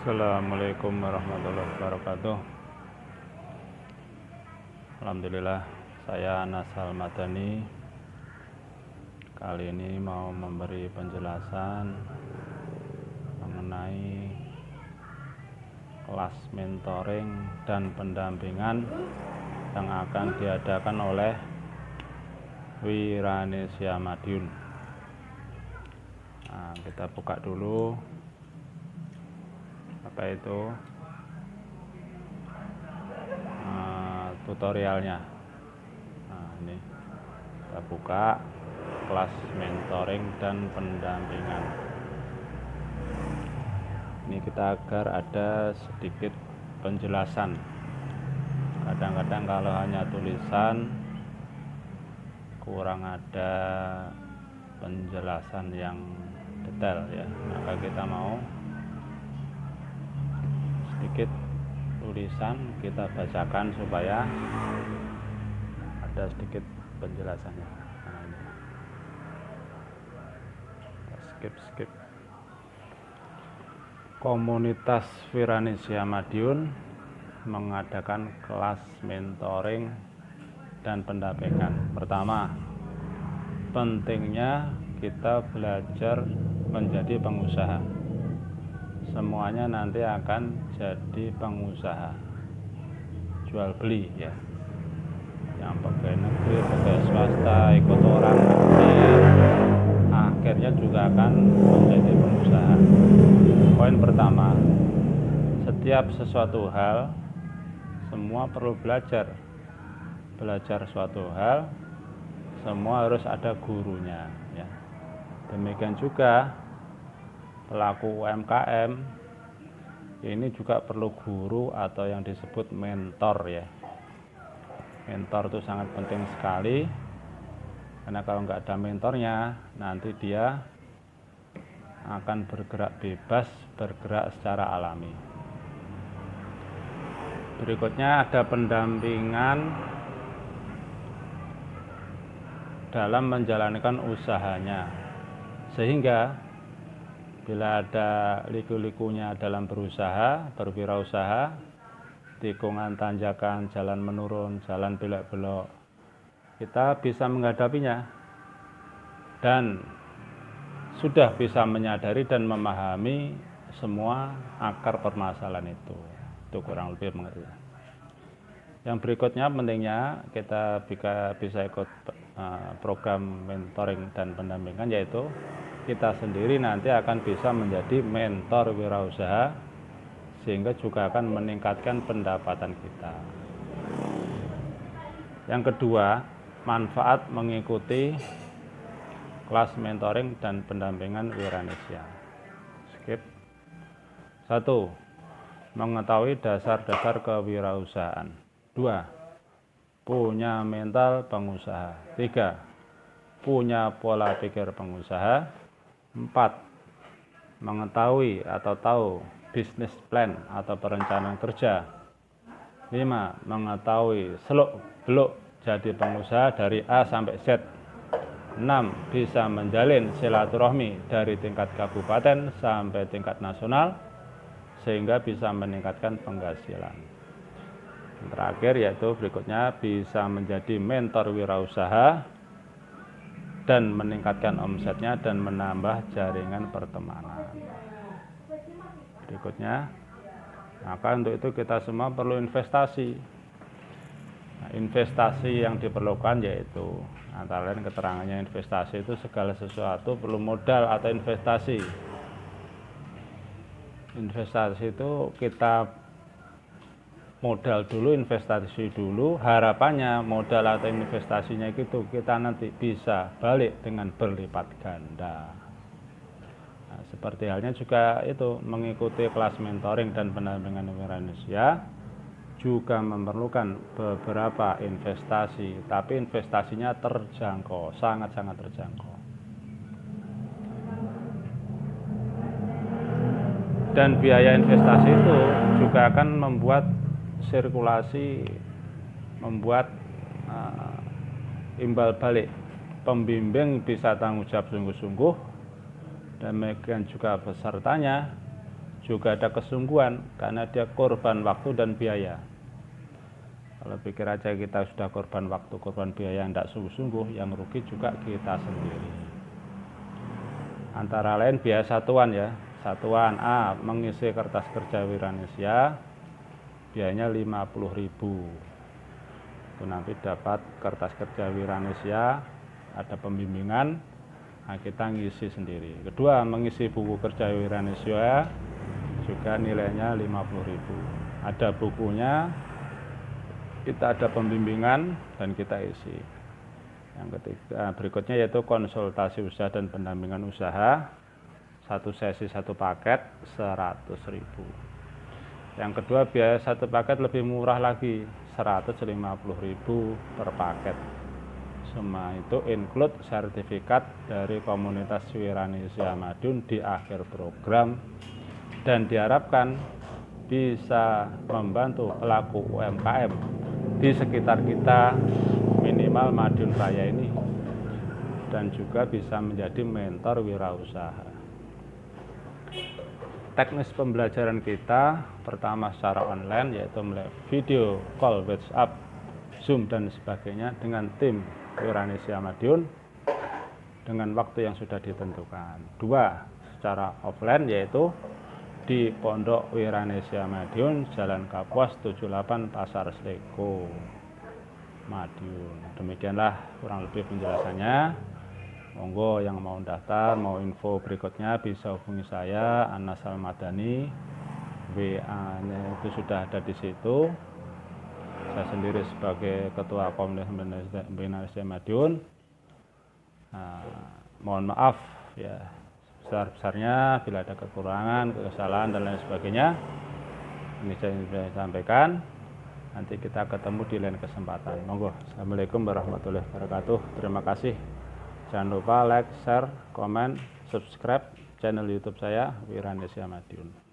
Assalamualaikum warahmatullahi wabarakatuh. Alhamdulillah, saya Anas Al-Madani. Kali ini mau memberi penjelasan mengenai kelas mentoring dan pendampingan yang akan diadakan oleh Wiranesia Madiun. Nah, kita buka dulu apa itu tutorialnya. Nah, ini kita buka kelas mentoring dan pendampingan. Ini kita agar ada sedikit penjelasan. Kadang-kadang kalau hanya tulisan kurang ada penjelasan yang detail ya, maka kita mau sedikit tulisan kita bacakan supaya ada sedikit penjelasannya. Nah, ini. Skip. Komunitas Wiranesia Madiun mengadakan kelas mentoring dan pendampingan. Pertama, pentingnya kita belajar menjadi pengusaha. Semuanya nanti akan jadi pengusaha, jual beli ya, yang pegawai negeri, pegawai swasta, ikut orang akhirnya juga akan menjadi pengusaha. Poin pertama, setiap sesuatu hal semua perlu belajar suatu hal, semua harus ada gurunya ya. Demikian juga pelaku UMKM ini juga perlu guru atau yang disebut mentor ya. Mentor itu sangat penting sekali, karena kalau nggak ada mentornya nanti dia akan bergerak bebas, bergerak secara alami. Berikutnya ada pendampingan dalam menjalankan usahanya, sehingga bila ada liku-likunya dalam berusaha, berwirausaha, tikungan, tanjakan, jalan menurun, jalan belok-belok, kita bisa menghadapinya dan sudah bisa menyadari dan memahami semua akar permasalahan itu kurang lebih mengerti. Yang berikutnya pentingnya kita bisa ikut program mentoring dan pendampingan, yaitu kita sendiri nanti akan bisa menjadi mentor wirausaha, sehingga juga akan meningkatkan pendapatan kita. Yang kedua, manfaat mengikuti kelas mentoring dan pendampingan Wiranesia. Skip. 1. Mengetahui dasar-dasar kewirausahaan. 2. Punya mental pengusaha. 3. Punya pola pikir pengusaha. 4. Mengetahui atau tahu bisnis plan atau perencanaan kerja. 5. Mengetahui seluk-beluk jadi pengusaha dari A sampai Z. 6. Bisa menjalin silaturahmi dari tingkat kabupaten sampai tingkat nasional, sehingga bisa meningkatkan penghasilan. Yang terakhir yaitu berikutnya, bisa menjadi mentor wirausaha dan meningkatkan omsetnya dan menambah jaringan pertemanan. Berikutnya, maka untuk itu kita semua perlu investasi. Nah, investasi yang diperlukan yaitu antara lain keterangannya, investasi itu segala sesuatu perlu modal atau investasi. Investasi itu kita modal dulu, investasi dulu, harapannya modal atau investasinya itu kita nanti bisa balik dengan berlipat ganda. Nah, seperti halnya juga itu mengikuti kelas mentoring dan pendampingan Wiranesia juga memerlukan beberapa investasi, tapi investasinya terjangkau, sangat-sangat terjangkau. Dan biaya investasi itu juga akan membuat sirkulasi, membuat imbal balik. Pembimbing bisa tanggung jawab sungguh-sungguh, demikian juga pesertanya juga ada kesungguhan karena dia korban waktu dan biaya. Kalau pikir aja kita sudah korban waktu, korban biaya yang tidak sungguh-sungguh, yang rugi juga kita sendiri. Antara lain biaya satuan ya. Satuan A, mengisi kertas kerja Wiranesia, biayanya 50.000. Itu nanti dapat kertas kerja Wiranesia, ada pembimbingan, nah kita ngisi sendiri. Kedua, mengisi buku kerja Wiranesia, juga nilainya 50.000. Ada bukunya, kita ada pembimbingan dan kita isi. Yang ketiga, berikutnya yaitu konsultasi usaha dan pendampingan usaha, satu sesi satu paket 100.000. Yang kedua, biaya satu paket lebih murah lagi, 150.000 per paket. Semua itu include sertifikat dari komunitas Wiranesia Madiun di akhir program, dan diharapkan bisa membantu pelaku UMKM di sekitar kita, minimal Madiun Raya ini, dan juga bisa menjadi mentor wirausaha. Teknis pembelajaran kita pertama secara online, yaitu melalui video call, WhatsApp, Zoom dan sebagainya dengan tim Wiranesia Madiun dengan waktu yang sudah ditentukan. Dua, secara offline, yaitu di Pondok Wiranesia Madiun, Jalan Kapuas 78, Pasar Sliko, Madiun. Demikianlah kurang lebih penjelasannya. Monggo yang mau daftar, mau info berikutnya bisa hubungi saya, Anas Almadani. WA-nya itu sudah ada di situ. Saya sendiri sebagai Ketua Komunitas Wiranesia Madiun. Mohon maaf ya besar-besarnya bila ada kekurangan, kesalahan dan lain sebagainya. Ini saya sampaikan. Nanti kita ketemu di lain kesempatan. Monggo. Assalamualaikum warahmatullahi wabarakatuh. Terima kasih. Jangan lupa like, share, komen, subscribe channel YouTube saya Wiranesia Madiun.